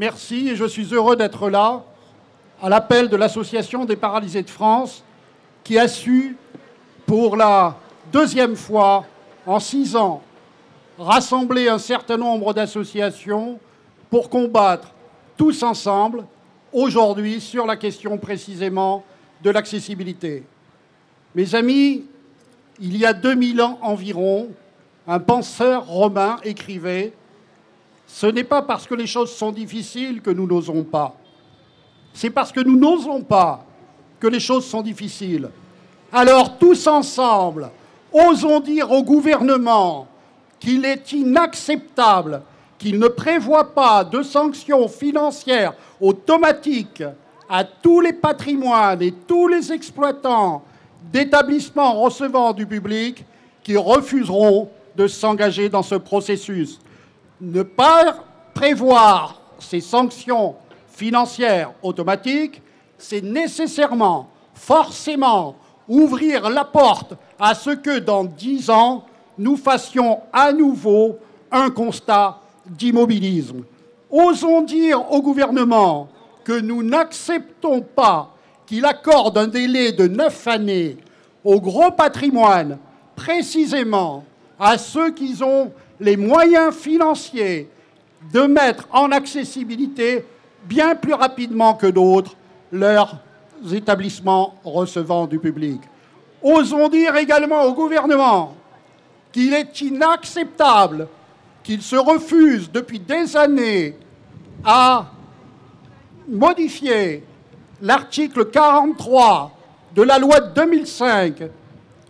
Merci et je suis heureux d'être là à l'appel de l'Association des paralysés de France qui a su, pour la deuxième fois en 6 ans, rassembler un certain nombre d'associations pour combattre tous ensemble, aujourd'hui, sur la question précisément de l'accessibilité. Mes amis, il y a 2000 ans environ, un penseur romain écrivait « Ce n'est pas parce que les choses sont difficiles que nous n'osons pas. C'est parce que nous n'osons pas que les choses sont difficiles. Alors, tous ensemble, osons dire au gouvernement qu'il est inacceptable qu'il ne prévoit pas de sanctions financières automatiques à tous les patrimoines et tous les exploitants d'établissements recevant du public qui refuseront de s'engager dans ce processus. Ne pas prévoir ces sanctions financières automatiques, c'est nécessairement, forcément, ouvrir la porte à ce que dans 10 ans, nous fassions à nouveau un constat d'immobilisme. Osons dire au gouvernement que nous n'acceptons pas qu'il accorde un délai de 9 années au gros patrimoine, précisément à ceux qui ont les moyens financiers de mettre en accessibilité bien plus rapidement que d'autres leurs établissements recevant du public. Osons dire également au gouvernement qu'il est inacceptable qu'il se refuse depuis des années à modifier l'article 43 de la loi de 2005,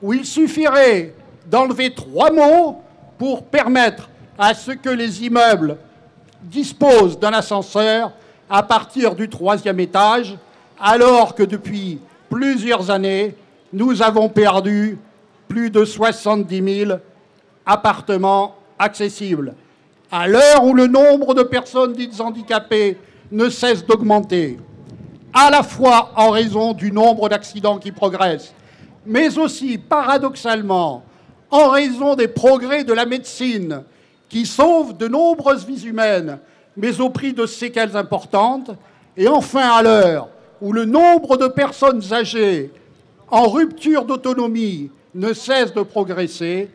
où il suffirait d'enlever 3 mots pour permettre à ce que les immeubles disposent d'un ascenseur à partir du 3e étage, alors que depuis plusieurs années, nous avons perdu plus de 70 000 appartements accessibles. À l'heure où le nombre de personnes dites handicapées ne cesse d'augmenter, à la fois en raison du nombre d'accidents qui progressent, mais aussi, paradoxalement, en raison des progrès de la médecine qui sauvent de nombreuses vies humaines, mais au prix de séquelles importantes, et enfin à l'heure où le nombre de personnes âgées en rupture d'autonomie ne cesse de progresser,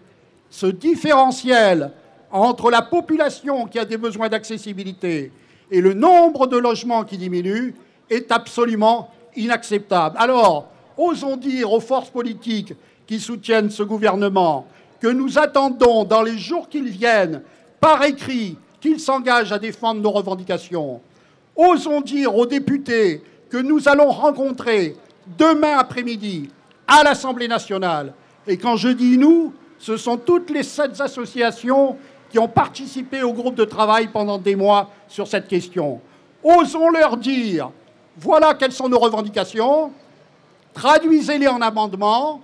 ce différentiel entre la population qui a des besoins d'accessibilité et le nombre de logements qui diminue est absolument inacceptable. Alors, osons dire aux forces politiques qui soutiennent ce gouvernement que nous attendons dans les jours qui viennent, par écrit, qu'ils s'engagent à défendre nos revendications. Osons dire aux députés que nous allons rencontrer demain après-midi à l'Assemblée nationale. Et quand je dis nous, ce sont toutes les 7 associations qui ont participé au groupe de travail pendant des mois sur cette question. Osons leur dire, voilà quelles sont nos revendications, traduisez-les en amendements,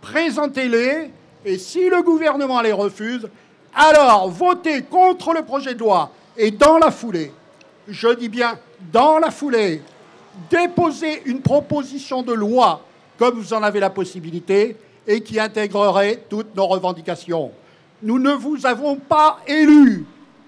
présentez-les, et si le gouvernement les refuse, alors votez contre le projet de loi et dans la foulée, je dis bien dans la foulée, déposez une proposition de loi, comme vous en avez la possibilité, et qui intégrerait toutes nos revendications. Nous ne vous avons pas élus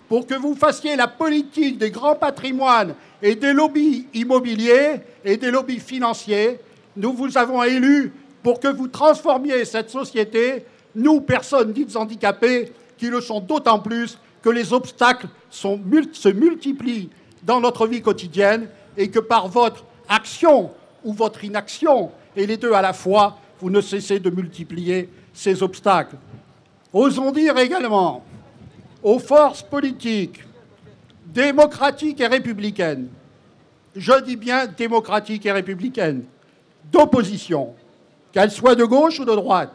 pour que vous fassiez la politique des grands patrimoines et des lobbies immobiliers et des lobbies financiers. Nous vous avons élus pour que vous transformiez cette société, nous, personnes dites handicapées, qui le sont d'autant plus que les obstacles se multiplient dans notre vie quotidienne et que par votre action ou votre inaction, et les deux à la fois, vous ne cessez de multiplier ces obstacles. Osons dire également aux forces politiques démocratiques et républicaines, je dis bien démocratiques et républicaines, d'opposition, qu'elles soient de gauche ou de droite,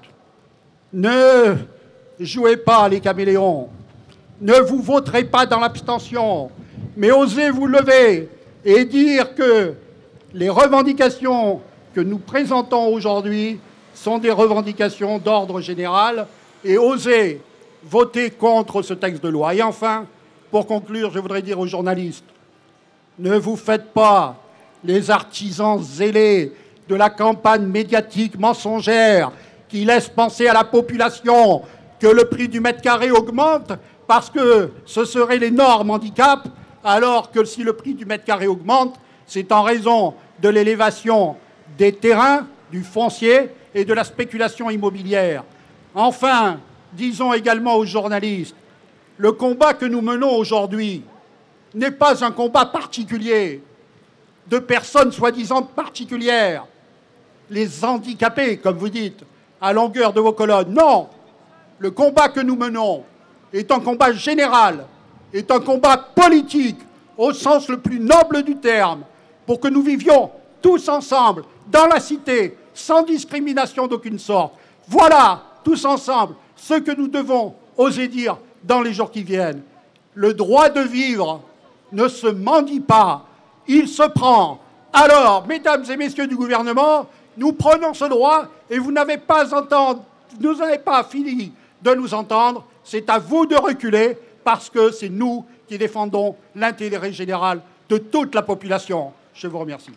ne jouez pas les caméléons, ne vous voterez pas dans l'abstention, mais osez vous lever et dire que les revendications que nous présentons aujourd'hui sont des revendications d'ordre général et osez voter contre ce texte de loi. Et enfin, pour conclure, je voudrais dire aux journalistes, ne vous faites pas les artisans zélés de la campagne médiatique mensongère qui laisse penser à la population que le prix du mètre carré augmente parce que ce serait l'énorme handicap, alors que si le prix du mètre carré augmente, c'est en raison de l'élévation des terrains, du foncier et de la spéculation immobilière. Enfin, disons également aux journalistes, le combat que nous menons aujourd'hui n'est pas un combat particulier, de personnes soi-disant particulières, les handicapés, comme vous dites, à longueur de vos colonnes. Non, le combat que nous menons est un combat général, est un combat politique, au sens le plus noble du terme, pour que nous vivions tous ensemble, dans la cité, sans discrimination d'aucune sorte. Voilà, tous ensemble, ce que nous devons oser dire dans les jours qui viennent. Le droit de vivre ne se mendie pas, il se prend. Alors, mesdames et messieurs du gouvernement, nous prenons ce droit et vous n'avez pas fini de nous entendre. C'est à vous de reculer parce que c'est nous qui défendons l'intérêt général de toute la population. Je vous remercie.